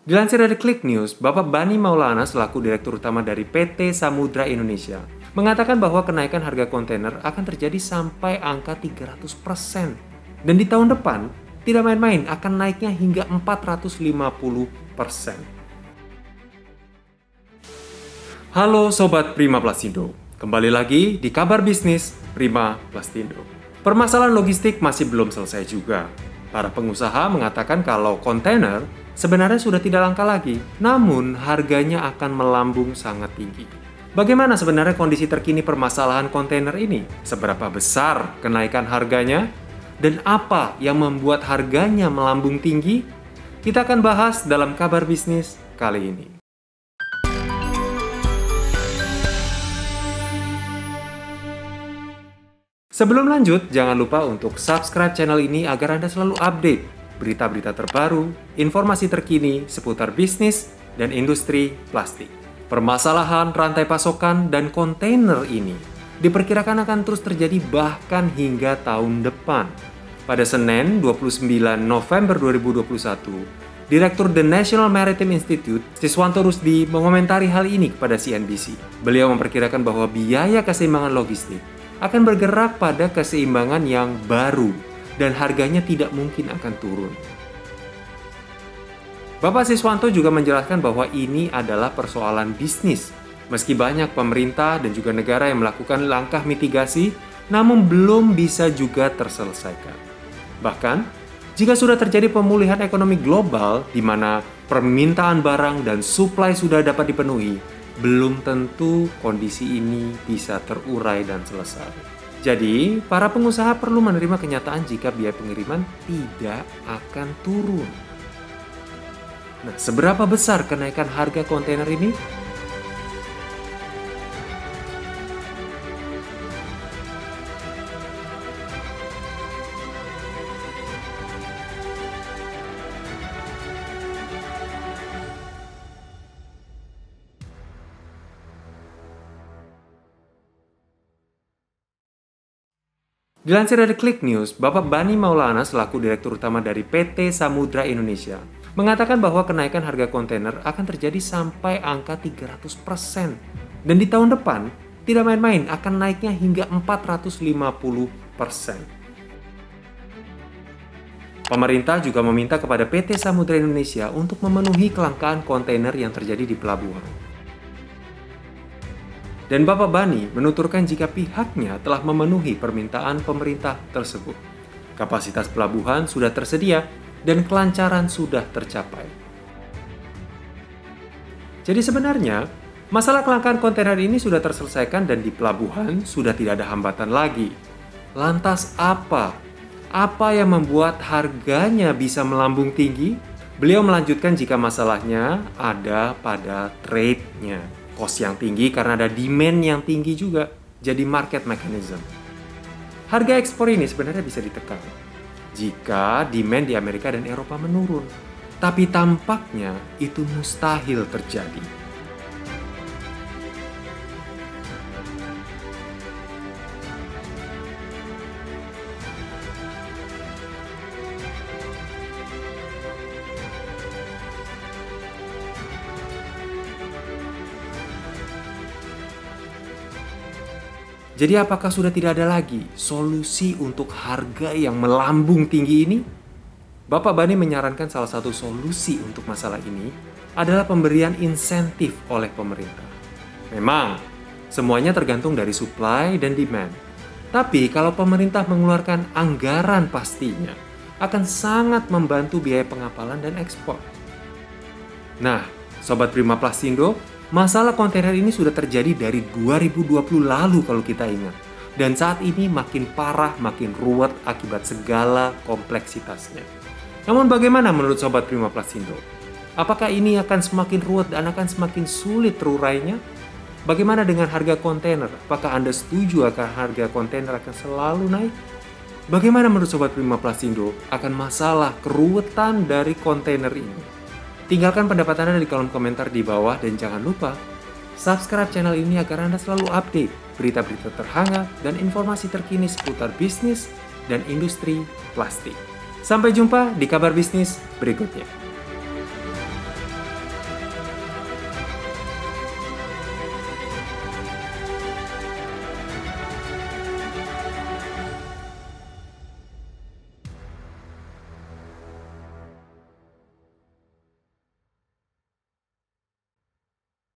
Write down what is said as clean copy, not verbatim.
Dilansir dari Klik News, Bapak Bani Maulana selaku Direktur Utama dari PT Samudra Indonesia mengatakan bahwa kenaikan harga kontainer akan terjadi sampai angka 300%. Dan di tahun depan, tidak main-main akan naiknya hingga 450%. Halo Sobat Prima Plastindro, kembali lagi di Kabar Bisnis Prima Plastindro. Permasalahan logistik masih belum selesai juga. Para pengusaha mengatakan kalau kontainer sebenarnya sudah tidak langka lagi, namun harganya akan melambung sangat tinggi. Bagaimana sebenarnya kondisi terkini permasalahan kontainer ini? Seberapa besar kenaikan harganya? Dan apa yang membuat harganya melambung tinggi? Kita akan bahas dalam Kabar Bisnis kali ini. Sebelum lanjut, jangan lupa untuk subscribe channel ini agar Anda selalu update berita-berita terbaru, informasi terkini seputar bisnis dan industri plastik. Permasalahan rantai pasokan dan kontainer ini diperkirakan akan terus terjadi bahkan hingga tahun depan. Pada Senin 29 November 2021, Direktur The National Maritime Institute, Siswanto Rusdi, mengomentari hal ini kepada CNBC. Beliau memperkirakan bahwa biaya keseimbangan logistik akan bergerak pada keseimbangan yang baru dan harganya tidak mungkin akan turun. Bapak Siswanto juga menjelaskan bahwa ini adalah persoalan bisnis. Meski banyak pemerintah dan juga negara yang melakukan langkah mitigasi, namun belum bisa juga terselesaikan. Bahkan, jika sudah terjadi pemulihan ekonomi global di mana permintaan barang dan suplai sudah dapat dipenuhi, belum tentu kondisi ini bisa terurai dan selesai. Jadi, para pengusaha perlu menerima kenyataan jika biaya pengiriman tidak akan turun. Nah, seberapa besar kenaikan harga kontainer ini? Dilansir dari Klik News, Bapak Bani Maulana selaku Direktur Utama dari PT Samudra Indonesia mengatakan bahwa kenaikan harga kontainer akan terjadi sampai angka 300%. Dan di tahun depan, tidak main-main akan naiknya hingga 450%. Pemerintah juga meminta kepada PT Samudra Indonesia untuk memenuhi kelangkaan kontainer yang terjadi di pelabuhan. Dan Bapak Bani menuturkan jika pihaknya telah memenuhi permintaan pemerintah tersebut. Kapasitas pelabuhan sudah tersedia dan kelancaran sudah tercapai. Jadi sebenarnya, masalah kelangkaan kontainer ini sudah terselesaikan dan di pelabuhan sudah tidak ada hambatan lagi. Lantas apa? Apa yang membuat harganya bisa melambung tinggi? Beliau melanjutkan jika masalahnya ada pada trade-nya. Cost yang tinggi karena ada demand yang tinggi juga, jadi market mechanism. Harga ekspor ini sebenarnya bisa ditekan jika demand di Amerika dan Eropa menurun. Tapi tampaknya itu mustahil terjadi. Jadi apakah sudah tidak ada lagi solusi untuk harga yang melambung tinggi ini? Bapak Bani menyarankan salah satu solusi untuk masalah ini adalah pemberian insentif oleh pemerintah. Memang, semuanya tergantung dari supply dan demand. Tapi kalau pemerintah mengeluarkan anggaran pastinya akan sangat membantu biaya pengapalan dan ekspor. Nah, Sobat Prima Plastindro, masalah kontainer ini sudah terjadi dari 2020 lalu kalau kita ingat. Dan saat ini makin parah, makin ruwet akibat segala kompleksitasnya. Namun bagaimana menurut Sobat Prima Plastindro? Apakah ini akan semakin ruwet dan akan semakin sulit terurainya? Bagaimana dengan harga kontainer? Apakah Anda setuju akan harga kontainer akan selalu naik? Bagaimana menurut Sobat Prima Plastindro akan masalah keruwetan dari kontainer ini? Tinggalkan pendapat Anda di kolom komentar di bawah dan jangan lupa subscribe channel ini agar Anda selalu update berita-berita terhangat dan informasi terkini seputar bisnis dan industri plastik. Sampai jumpa di kabar bisnis berikutnya.